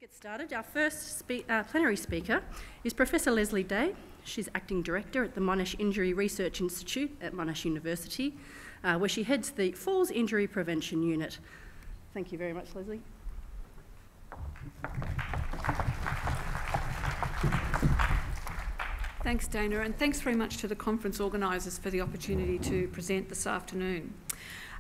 Get started. Our first plenary speaker is Professor Lesley Day. She's Acting Director at the Monash Injury Research Institute at Monash University, where she heads the Falls Injury Prevention Unit. Thank you very much, Lesley. Thanks, Dana, and thanks very much to the conference organisers for the opportunity to present this afternoon.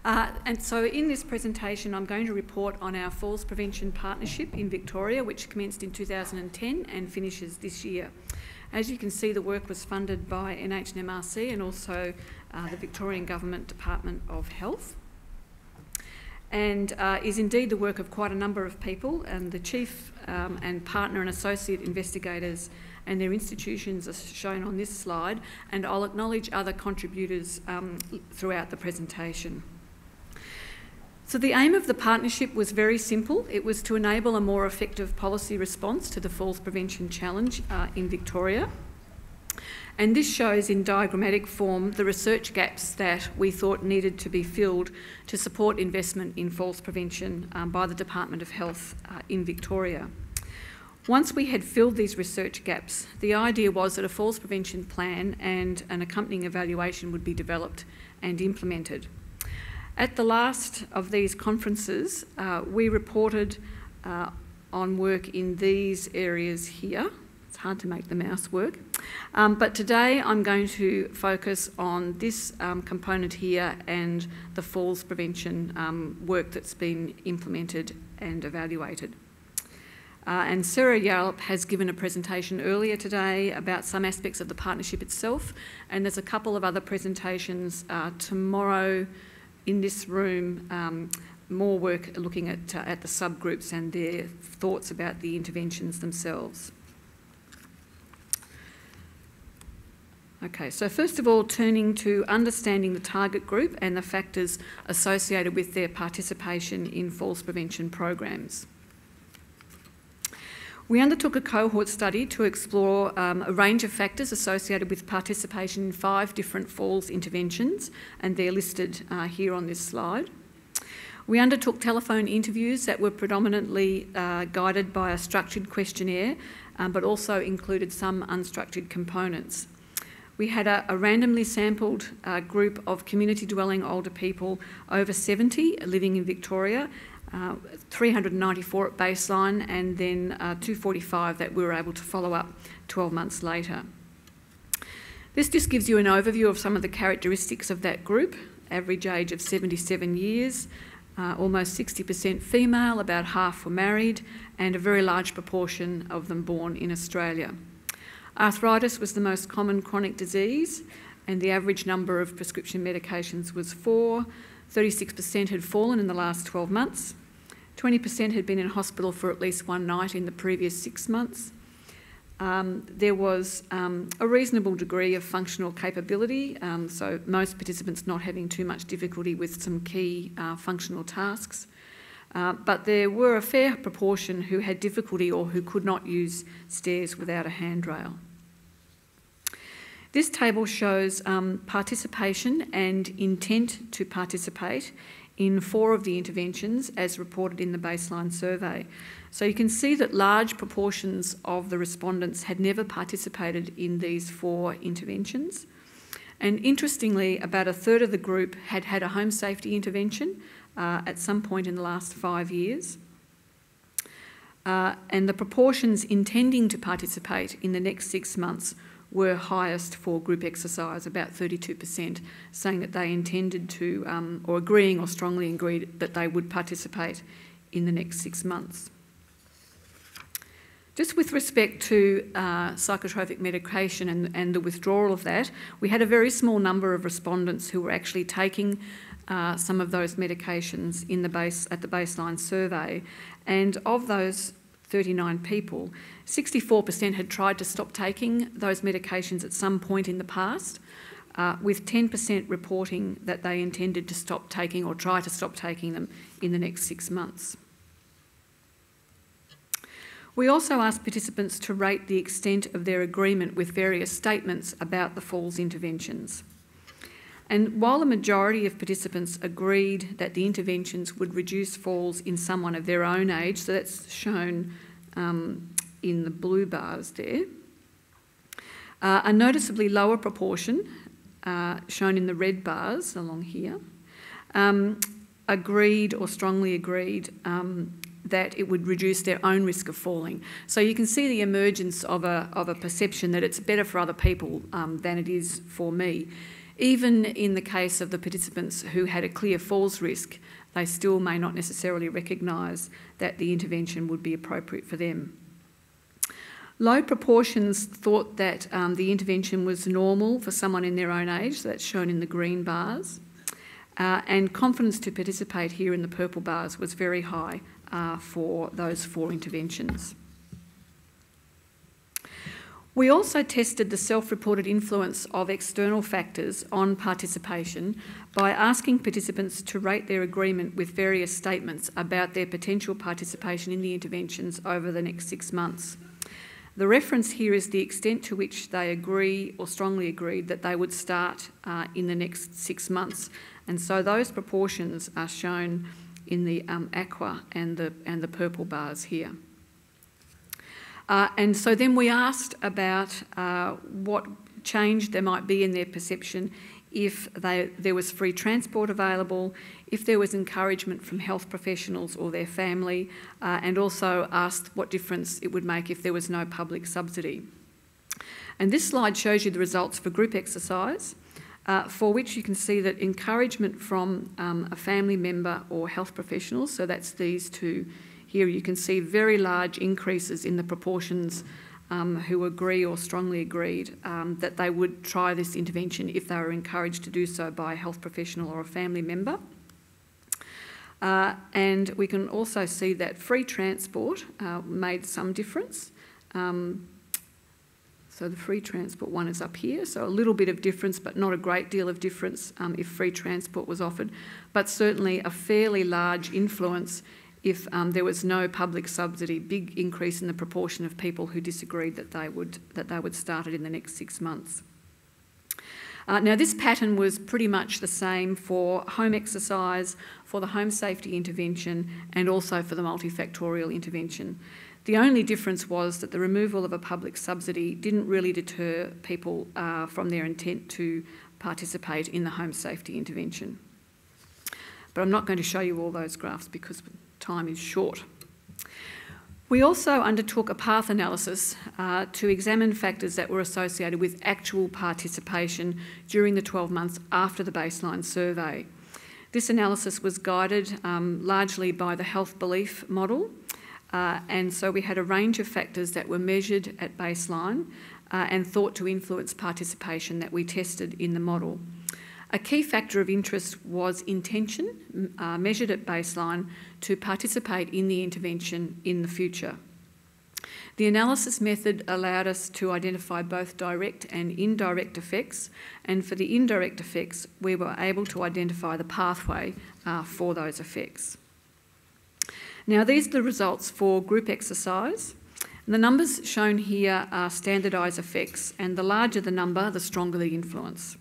And so in this presentation, I'm going to report on our Falls Prevention Partnership in Victoria, which commenced in 2010 and finishes this year. As you can see, the work was funded by NHMRC and also the Victorian Government Department of Health, and is indeed the work of quite a number of people, and the chief and partner and associate investigators and their institutions are shown on this slide, and I'll acknowledge other contributors throughout the presentation. So the aim of the partnership was very simple. It was to enable a more effective policy response to the falls prevention challenge in Victoria. And this shows in diagrammatic form the research gaps that we thought needed to be filled to support investment in falls prevention by the Department of Health in Victoria. Once we had filled these research gaps, the idea was that a falls prevention plan and an accompanying evaluation would be developed and implemented. At the last of these conferences, we reported on work in these areas here. It's hard to make the mouse work. But today I'm going to focus on this component here and the falls prevention work that's been implemented and evaluated. And Sarah Yallop has given a presentation earlier today about some aspects of the partnership itself, and there's a couple of other presentations tomorrow in this room, more work looking at the subgroups and their thoughts about the interventions themselves. Okay, so first of all, turning to understanding the target group and the factors associated with their participation in falls prevention programs. We undertook a cohort study to explore a range of factors associated with participation in 5 different falls interventions, and they're listed here on this slide. We undertook telephone interviews that were predominantly guided by a structured questionnaire, but also included some unstructured components. We had a randomly sampled group of community dwelling older people over 70 living in Victoria, 394 at baseline, and then 245 that we were able to follow up 12 months later. This just gives you an overview of some of the characteristics of that group. Average age of 77 years, almost 60% female, about half were married, and a very large proportion of them born in Australia. Arthritis was the most common chronic disease, and the average number of prescription medications was 4. 36% had fallen in the last 12 months. 20% had been in hospital for at least one night in the previous 6 months. There was a reasonable degree of functional capability, so most participants not having too much difficulty with some key functional tasks. But there were a fair proportion who had difficulty or who could not use stairs without a handrail. This table shows participation and intent to participate in 4 of the interventions as reported in the baseline survey. So you can see that large proportions of the respondents had never participated in these 4 interventions. And interestingly, about a third of the group had had a home safety intervention at some point in the last 5 years. And the proportions intending to participate in the next 6 months were highest for group exercise, about 32%, saying that they intended to, or agreeing or strongly agreed that they would participate in the next 6 months. Just with respect to psychotropic medication and the withdrawal of that, we had a very small number of respondents who were actually taking some of those medications at the baseline survey, and of those 39 people, 64% had tried to stop taking those medications at some point in the past, with 10% reporting that they intended to stop taking or try to stop taking them in the next 6 months. We also asked participants to rate the extent of their agreement with various statements about the falls interventions. And while the majority of participants agreed that the interventions would reduce falls in someone of their own age, so that's shown in the blue bars there. A noticeably lower proportion, shown in the red bars along here, agreed or strongly agreed that it would reduce their own risk of falling. So you can see the emergence of a perception that it's better for other people than it is for me. Even in the case of the participants who had a clear falls risk, they still may not necessarily recognise that the intervention would be appropriate for them. Low proportions thought that the intervention was normal for someone in their own age, so that's shown in the green bars, and confidence to participate here in the purple bars was very high for those 4 interventions. We also tested the self-reported influence of external factors on participation by asking participants to rate their agreement with various statements about their potential participation in the interventions over the next 6 months. The reference here is the extent to which they agree or strongly agreed that they would start in the next 6 months. And so those proportions are shown in the aqua and the purple bars here. And so then we asked about what change there might be in their perception if there was free transport available, if there was encouragement from health professionals or their family, and also asked what difference it would make if there was no public subsidy. And this slide shows you the results for group exercise, for which you can see that encouragement from a family member or health professionals, so that's these two here, you can see very large increases in the proportions who agree or strongly agreed that they would try this intervention if they were encouraged to do so by a health professional or a family member. And we can also see that free transport made some difference. So the free transport one is up here, so a little bit of difference, but not a great deal of difference if free transport was offered, but certainly a fairly large influence if there was no public subsidy, big increase in the proportion of people who disagreed that they would start it in the next 6 months. Now this pattern was pretty much the same for home exercise, for the home safety intervention, and also for the multifactorial intervention. The only difference was that the removal of a public subsidy didn't really deter people from their intent to participate in the home safety intervention. But I'm not going to show you all those graphs because time is short. We also undertook a path analysis to examine factors that were associated with actual participation during the 12 months after the baseline survey. This analysis was guided largely by the health belief model, and so we had a range of factors that were measured at baseline and thought to influence participation that we tested in the model. A key factor of interest was intention, measured at baseline, to participate in the intervention in the future. The analysis method allowed us to identify both direct and indirect effects, and for the indirect effects, we were able to identify the pathway for those effects. Now, these are the results for group exercise. The numbers shown here are standardised effects, and the larger the number, the stronger the influence.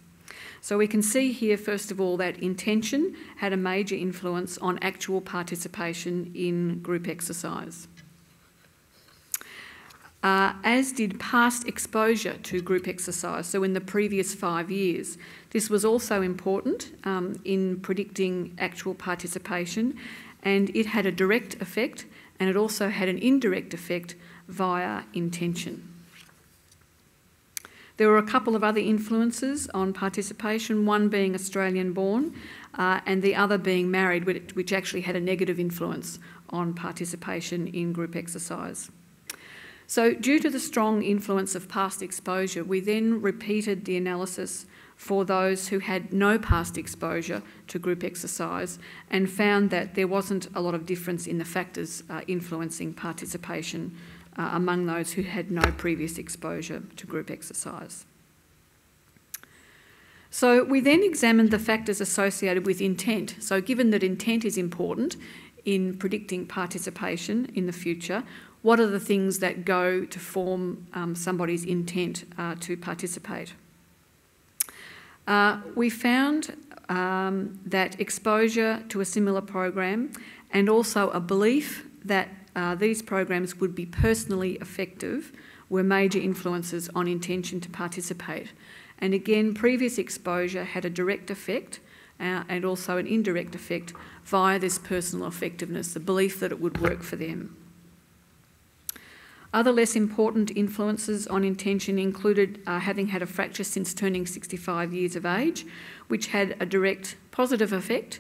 So we can see here, first of all, that intention had a major influence on actual participation in group exercise, as did past exposure to group exercise, so in the previous 5 years. This was also important in predicting actual participation, and it had a direct effect, and it also had an indirect effect via intention. There were a couple of other influences on participation, one being Australian-born and the other being married, which actually had a negative influence on participation in group exercise. So due to the strong influence of past exposure, we then repeated the analysis for those who had no past exposure to group exercise and found that there wasn't a lot of difference in the factors influencing participation among those who had no previous exposure to group exercise. So we then examined the factors associated with intent. So given that intent is important in predicting participation in the future, what are the things that go to form somebody's intent to participate? We found that exposure to a similar program and also a belief that these programs would be personally effective were major influences on intention to participate. And again, previous exposure had a direct effect and also an indirect effect via this personal effectiveness, the belief that it would work for them. Other less important influences on intention included having had a fracture since turning 65 years of age, which had a direct positive effect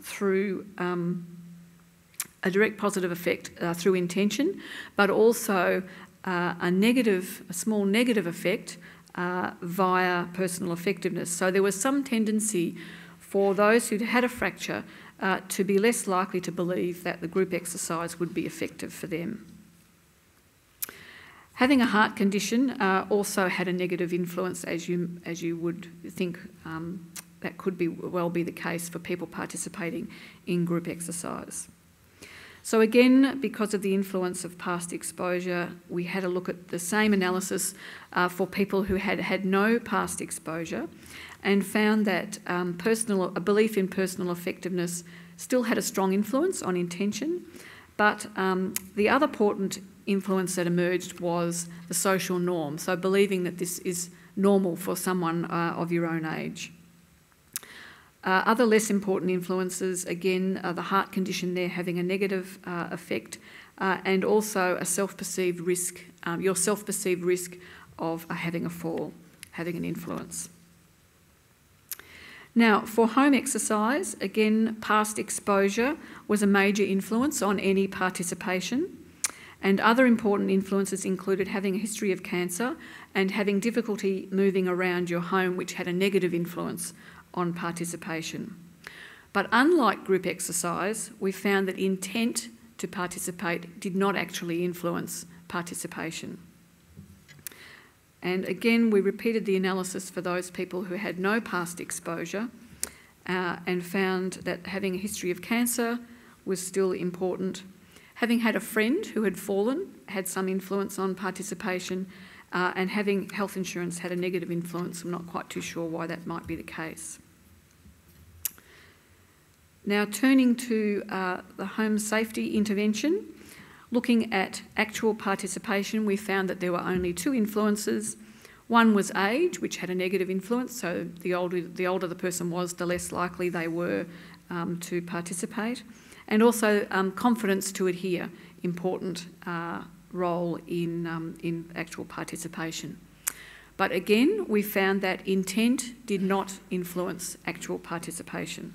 through intention, but also a small negative effect via personal effectiveness. So there was some tendency for those who'd had a fracture to be less likely to believe that the group exercise would be effective for them. Having a heart condition also had a negative influence, as you would think that could well be the case for people participating in group exercise. So again, because of the influence of past exposure, we had a look at the same analysis for people who had had no past exposure and found that a belief in personal effectiveness still had a strong influence on intention, but the other important influence that emerged was the social norm, so believing that this is normal for someone of your own age. Other less important influences, again, the heart condition there having a negative effect and also a self-perceived risk, your self-perceived risk of having a fall, having an influence. Now, for home exercise, again, past exposure was a major influence on any participation. And other important influences included having a history of cancer and having difficulty moving around your home, which had a negative influence on participation. But unlike group exercise, we found that intent to participate did not actually influence participation. And again, we repeated the analysis for those people who had no past exposure and found that having a history of cancer was still important. Having had a friend who had fallen had some influence on participation, and having health insurance had a negative influence. I'm not quite too sure why that might be the case. Now, turning to the home safety intervention, looking at actual participation, we found that there were only two influences. One was age, which had a negative influence, so the older the person was, the less likely they were to participate. And also confidence to adhere, important role in actual participation. But again, we found that intent did not influence actual participation.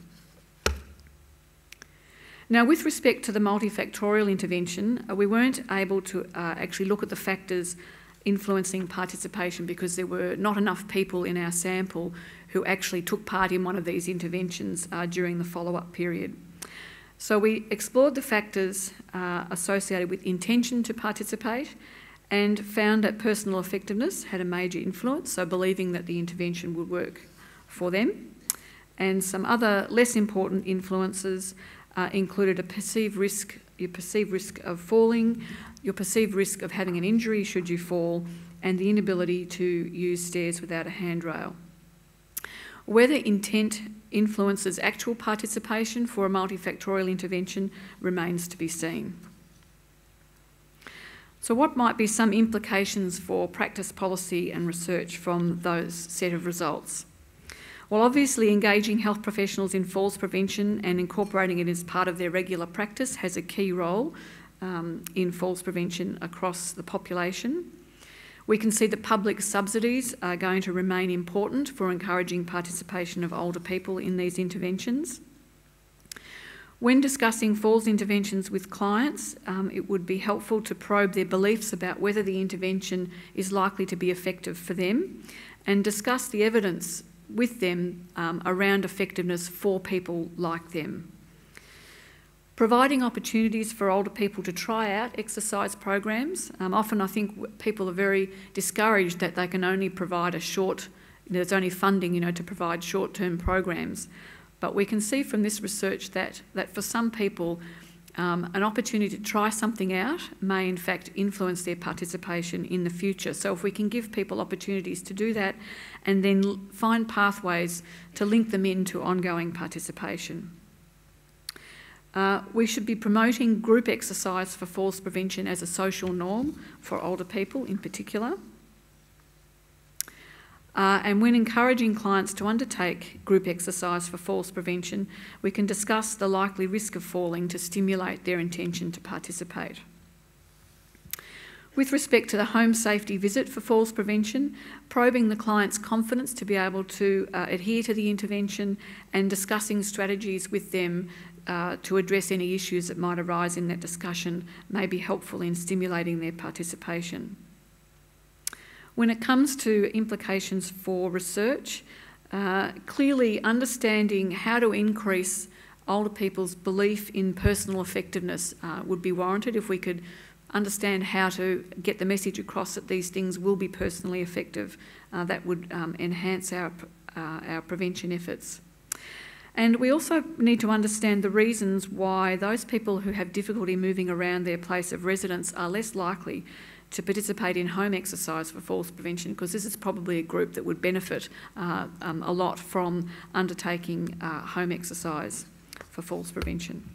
Now, with respect to the multifactorial intervention, we weren't able to actually look at the factors influencing participation because there were not enough people in our sample who actually took part in one of these interventions during the follow-up period. So we explored the factors associated with intention to participate and found that personal effectiveness had a major influence, so believing that the intervention would work for them. And some other less important influences included your perceived risk of falling, your perceived risk of having an injury should you fall, and the inability to use stairs without a handrail. Whether intent influences actual participation for a multifactorial intervention remains to be seen. So what might be some implications for practice policy and research from those set of results? Well, obviously engaging health professionals in falls prevention and incorporating it as part of their regular practice has a key role in falls prevention across the population. We can see that public subsidies are going to remain important for encouraging participation of older people in these interventions. When discussing falls interventions with clients, it would be helpful to probe their beliefs about whether the intervention is likely to be effective for them and discuss the evidence with them around effectiveness for people like them. Providing opportunities for older people to try out exercise programs. Often I think people are very discouraged that they can only provide there's only funding, to provide short-term programs. But we can see from this research that for some people, an opportunity to try something out may in fact influence their participation in the future. So if we can give people opportunities to do that and then find pathways to link them into ongoing participation. We should be promoting group exercise for falls prevention as a social norm for older people in particular. And when encouraging clients to undertake group exercise for falls prevention, we can discuss the likely risk of falling to stimulate their intention to participate. With respect to the home safety visit for falls prevention, probing the client's confidence to be able to adhere to the intervention and discussing strategies with them to address any issues that might arise in that discussion may be helpful in stimulating their participation. When it comes to implications for research, clearly understanding how to increase older people's belief in personal effectiveness would be warranted. If we could understand how to get the message across that these things will be personally effective, that would enhance our prevention efforts. And we also need to understand the reasons why those people who have difficulty moving around their place of residence are less likely to participate in home exercise for falls prevention, because this is probably a group that would benefit a lot from undertaking home exercise for falls prevention.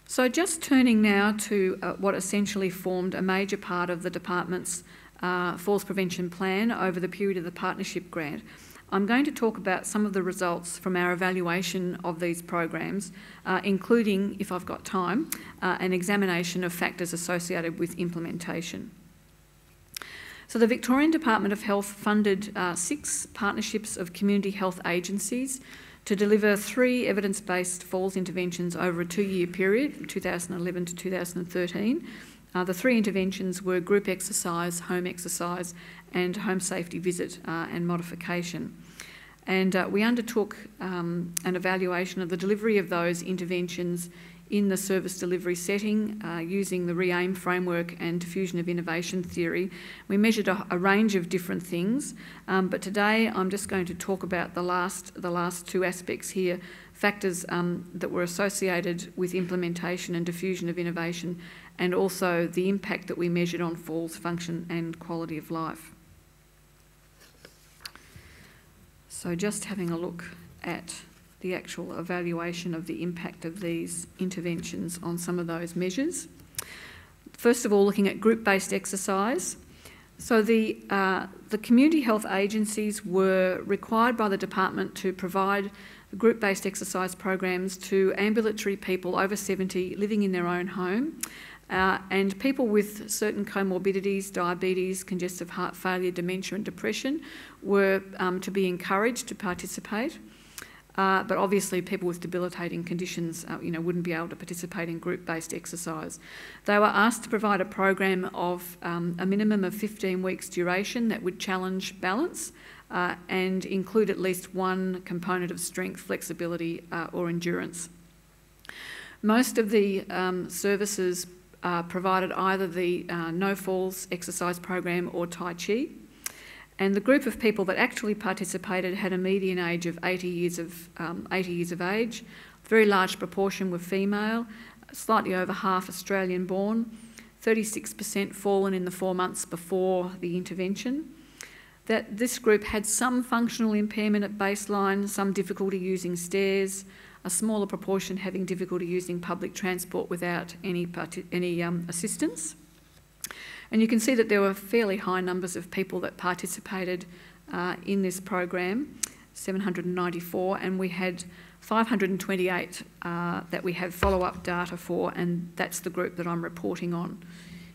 So just turning now to what essentially formed a major part of the department's falls prevention plan over the period of the partnership grant, I'm going to talk about some of the results from our evaluation of these programs, including, if I've got time, an examination of factors associated with implementation. So the Victorian Department of Health funded 6 partnerships of community health agencies to deliver 3 evidence-based falls interventions over a 2-year period, from 2011 to 2013. The 3 interventions were group exercise, and home safety visit and modification. And we undertook an evaluation of the delivery of those interventions in the service delivery setting using the RE-AIM framework and diffusion of innovation theory. We measured a range of different things, but today I'm just going to talk about the last 2 aspects here, factors that were associated with implementation and diffusion of innovation, and also the impact that we measured on falls function and quality of life. So just having a look at the actual evaluation of the impact of these interventions on some of those measures. First of all, looking at group-based exercise. So the community health agencies were required by the department to provide group-based exercise programs to ambulatory people over 70 living in their own home, and people with certain comorbidities, diabetes, congestive heart failure, dementia and depression were to be encouraged to participate. But obviously people with debilitating conditions wouldn't be able to participate in group-based exercise. They were asked to provide a program of a minimum of 15 weeks duration that would challenge balance and include at least one component of strength, flexibility or endurance. Most of the services provided either the no falls exercise program or Tai Chi. And the group of people that actually participated had a median age of 80 years of age. A very large proportion were female, slightly over half Australian born, 36% fallen in the 4 months before the intervention. That this group had some functional impairment at baseline, some difficulty using stairs, a smaller proportion having difficulty using public transport without any assistance. And you can see that there were fairly high numbers of people that participated in this program, 794, and we had 528 that we have follow-up data for, and that's the group that I'm reporting on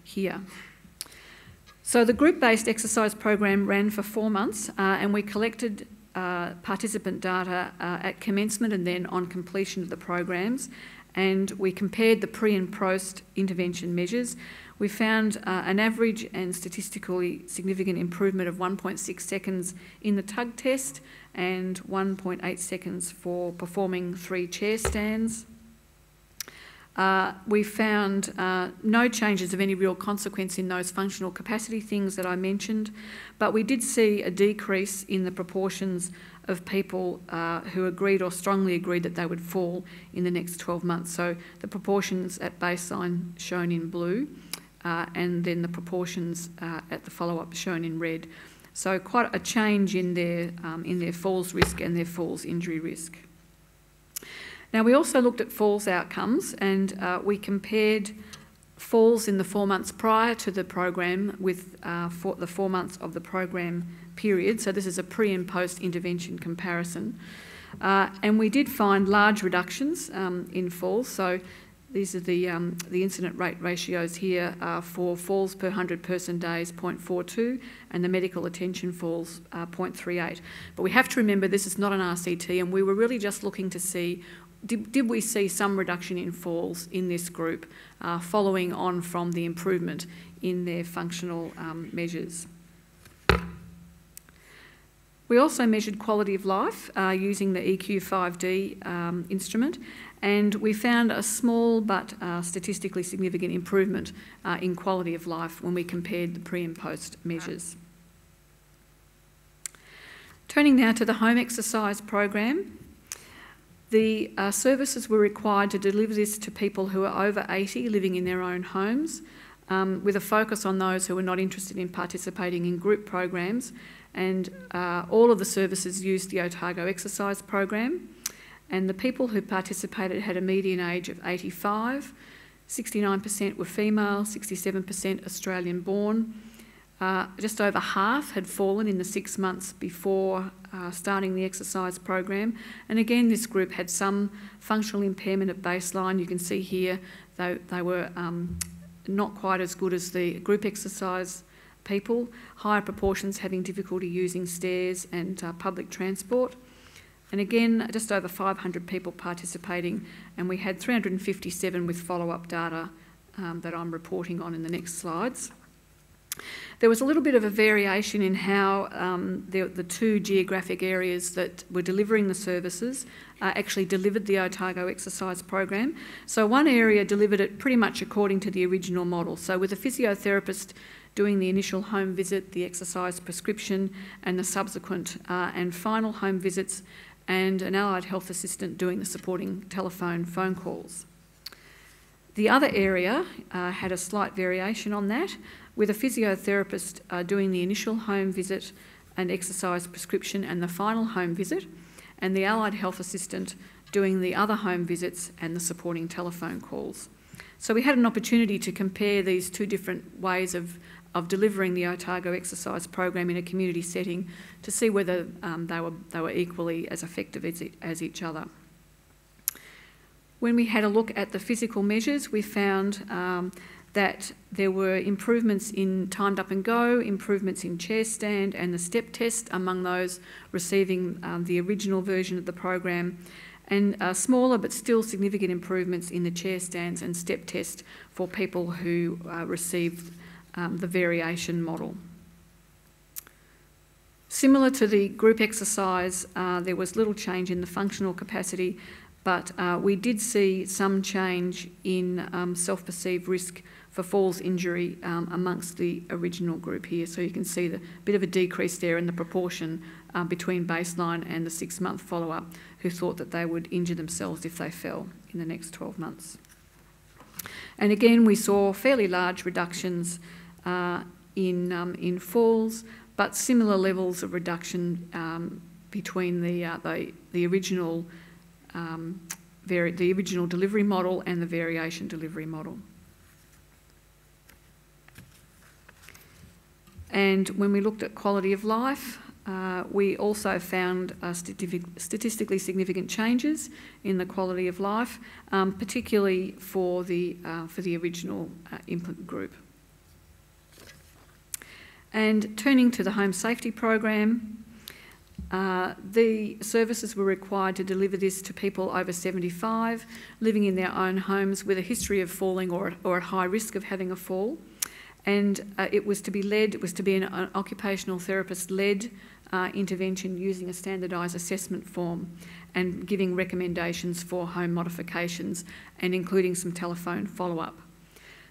here. So the group-based exercise program ran for 4 months, and we collected participant data at commencement and then on completion of the programs, and we compared the pre and post intervention measures. We found an average and statistically significant improvement of 1.6 seconds in the tug test and 1.8 seconds for performing 3 chair stands. We found no changes of any real consequence in those functional capacity things that I mentioned, but we did see a decrease in the proportions of people who agreed or strongly agreed that they would fall in the next 12 months. So the proportions at baseline shown in blue, and then the proportions at the follow-up shown in red. So quite a change in their falls risk and their falls injury risk. Now, we also looked at falls outcomes, and we compared falls in the 4 months prior to the program with the 4 months of the program period. So this is a pre and post intervention comparison. And we did find large reductions in falls. So these are the incident rate ratios here for falls per 100 person days, 0.42, and the medical attention falls, 0.38. But we have to remember this is not an RCT, and we were really just looking to see, did we see some reduction in falls in this group following on from the improvement in their functional measures. We also measured quality of life using the EQ5D instrument, and we found a small but statistically significant improvement in quality of life when we compared the pre and post measures. Turning now to the home exercise program, the services were required to deliver this to people who are over 80 living in their own homes, with a focus on those who were not interested in participating in group programs. And all of the services used the Otago exercise program, and the people who participated had a median age of 85, 69% were female, 67% Australian born. Just over half had fallen in the 6 months before starting the exercise program, and again this group had some functional impairment at baseline. You can see here they were not quite as good as the group exercise people, higher proportions having difficulty using stairs and public transport. And again, just over 500 people participating, and we had 357 with follow-up data that I'm reporting on in the next slides. There was a little bit of a variation in how the two geographic areas that were delivering the services actually delivered the Otago exercise program. So one area delivered it pretty much according to the original model. So with a physiotherapist doing the initial home visit, the exercise prescription, and the subsequent and final home visits, and an allied health assistant doing the supporting telephone phone calls. The other area had a slight variation on that, with a physiotherapist doing the initial home visit and exercise prescription and the final home visit, and the allied health assistant doing the other home visits and the supporting telephone calls. So we had an opportunity to compare these two different ways of delivering the Otago exercise program in a community setting to see whether they were equally as effective as each other. When we had a look at the physical measures, we found that there were improvements in timed up and go, improvements in chair stand and the step test among those receiving the original version of the program, and smaller but still significant improvements in the chair stands and step test for people who received the variation model. Similar to the group exercise, there was little change in the functional capacity, but we did see some change in self-perceived risk for falls injury amongst the original group here. So you can see the bit of a decrease there in the proportion between baseline and the 6-month follow-up who thought that they would injure themselves if they fell in the next 12 months. And again, we saw fairly large reductions in falls, but similar levels of reduction between the original delivery model and the variation delivery model. And when we looked at quality of life, we also found statistically significant changes in the quality of life, particularly for the original input group. And turning to the home safety program, the services were required to deliver this to people over 75 living in their own homes with a history of falling or at high risk of having a fall. And it was to be an occupational therapist-led intervention using a standardised assessment form and giving recommendations for home modifications and including some telephone follow-up.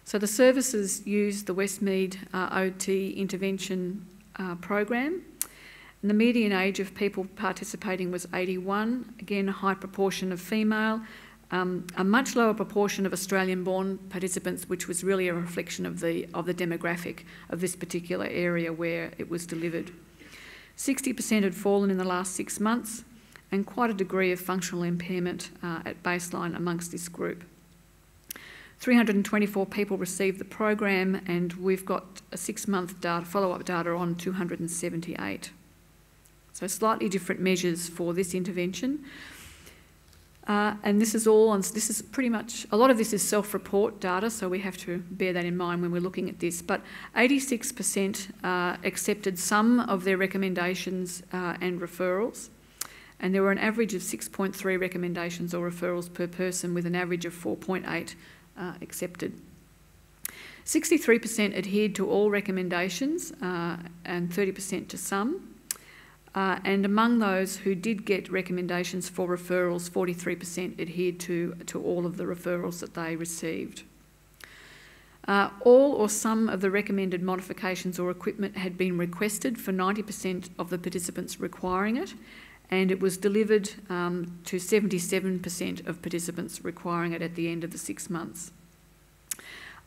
So the services used the Westmead OT intervention program. And the median age of people participating was 81, again a high proportion of female, a much lower proportion of Australian-born participants, which was really a reflection of the demographic of this particular area where it was delivered. 60% had fallen in the last 6 months, and quite a degree of functional impairment at baseline amongst this group. 324 people received the program, and we've got a 6-month follow-up data on 278. So slightly different measures for this intervention. And this is pretty much, a lot of this is self-report data, so we have to bear that in mind when we're looking at this. But 86% accepted some of their recommendations and referrals, and there were an average of 6.3 recommendations or referrals per person, with an average of 4.8 accepted. 63% adhered to all recommendations and 30% to some. And among those who did get recommendations for referrals, 43% adhered to all of the referrals that they received. All or some of the recommended modifications or equipment had been requested for 90% of the participants requiring it, and it was delivered to 77% of participants requiring it at the end of the 6 months.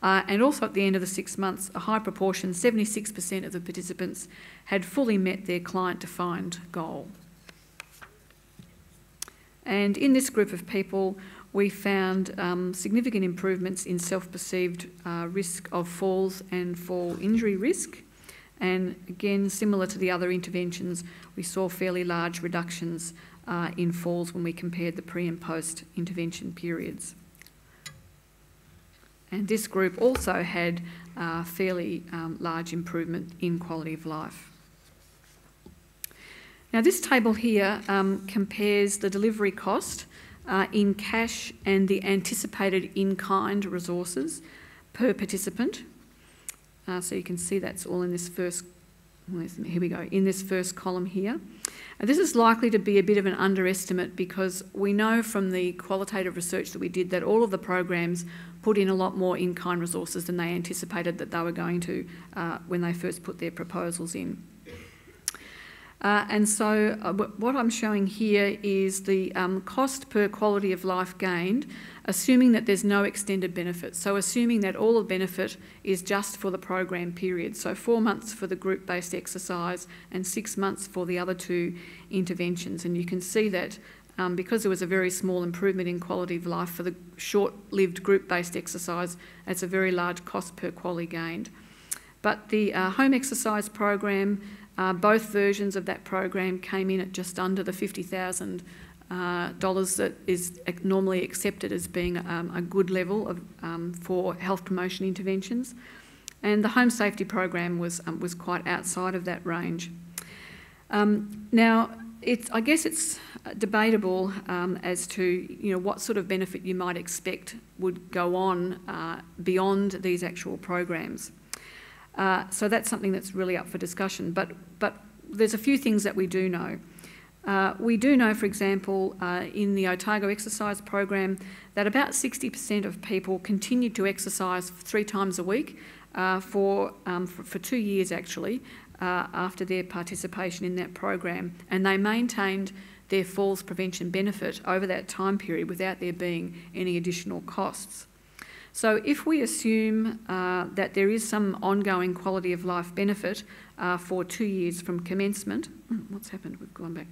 And also at the end of the 6 months, a high proportion, 76% of the participants, had fully met their client-defined goal. And in this group of people, we found significant improvements in self-perceived risk of falls and fall injury risk. And again, similar to the other interventions, we saw fairly large reductions in falls when we compared the pre and post intervention periods. And this group also had fairly large improvement in quality of life. Now, this table here compares the delivery cost in cash and the anticipated in-kind resources per participant. So you can see that's all in this first, here we go, in this first column here. This is likely to be a bit of an underestimate, because we know from the qualitative research that we did that all of the programs put in a lot more in-kind resources than they anticipated that they were going to when they first put their proposals in. And so what I'm showing here is the cost per quality of life gained, assuming that there's no extended benefit. So assuming that all the benefit is just for the program period. So 4 months for the group-based exercise and 6 months for the other 2 interventions. And you can see that because there was a very small improvement in quality of life for the short-lived group-based exercise, it's a very large cost per quality gained. But the home exercise program, both versions of that program came in at just under the $50,000 that is normally accepted as being a good level of, for health promotion interventions. And the home safety program was quite outside of that range. Now, I guess it's debatable as to what sort of benefit you might expect would go on beyond these actual programs. So that's something that's really up for discussion. But there's a few things that we do know. We do know, for example, in the Otago exercise program, that about 60% of people continued to exercise 3 times a week for 2 years, actually, after their participation in that program. And they maintained their falls prevention benefit over that time period without there being any additional costs. So if we assume that there is some ongoing quality of life benefit for 2 years from commencement, what's happened? We've gone back.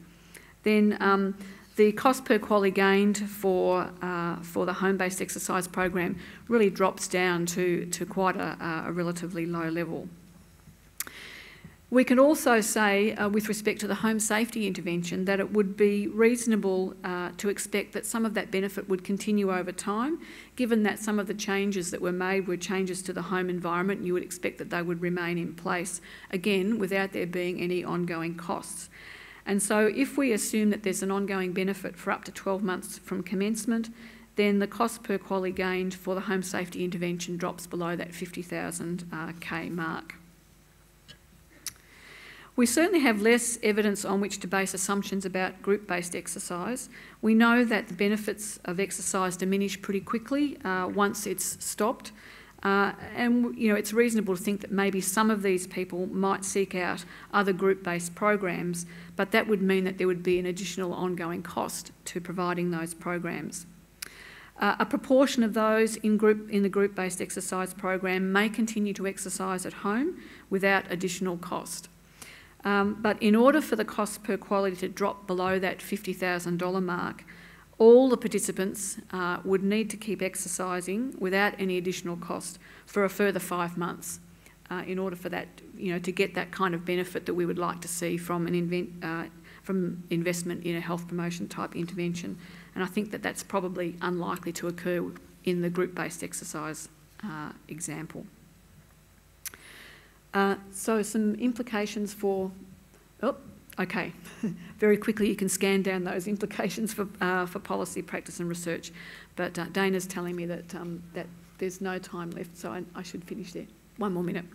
Then the cost per quality gained for the home-based exercise program really drops down to quite a relatively low level. We can also say, with respect to the home safety intervention, that it would be reasonable to expect that some of that benefit would continue over time, given that some of the changes that were made were changes to the home environment. You would expect that they would remain in place, again, without there being any ongoing costs. And so if we assume that there's an ongoing benefit for up to 12 months from commencement, then the cost per quality gained for the home safety intervention drops below that $50,000 mark. We certainly have less evidence on which to base assumptions about group-based exercise. We know that the benefits of exercise diminish pretty quickly once it's stopped. And it's reasonable to think that maybe some of these people might seek out other group-based programs, but that would mean that there would be an additional ongoing cost to providing those programs. A proportion of those in the group-based exercise program may continue to exercise at home without additional cost. But in order for the cost per quality to drop below that $50,000 mark, all the participants would need to keep exercising without any additional cost for a further 5 months in order for that, to get that kind of benefit that we would like to see from from investment in a health promotion type intervention. And I think that that's probably unlikely to occur in the group-based exercise example. So some implications for, okay, very quickly you can scan down those implications for policy, practice and research, but Dana's telling me that, that there's no time left, so I should finish there. 1 more minute.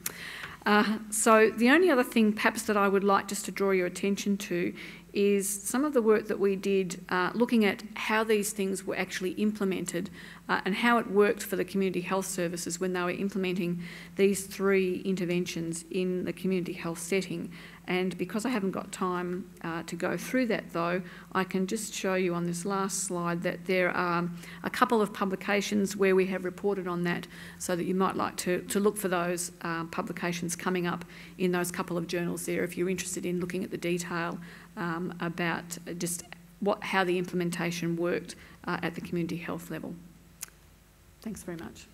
So the only other thing perhaps that I would like just to draw your attention to is some of the work that we did looking at how these things were actually implemented and how it worked for the community health services when they were implementing these 3 interventions in the community health setting. And because I haven't got time to go through that though, I can just show you on this last slide that there are a couple of publications where we have reported on that, so that you might like to look for those publications coming up in those couple of journals there if you're interested in looking at the detail about just how the implementation worked at the community health level. Thanks very much.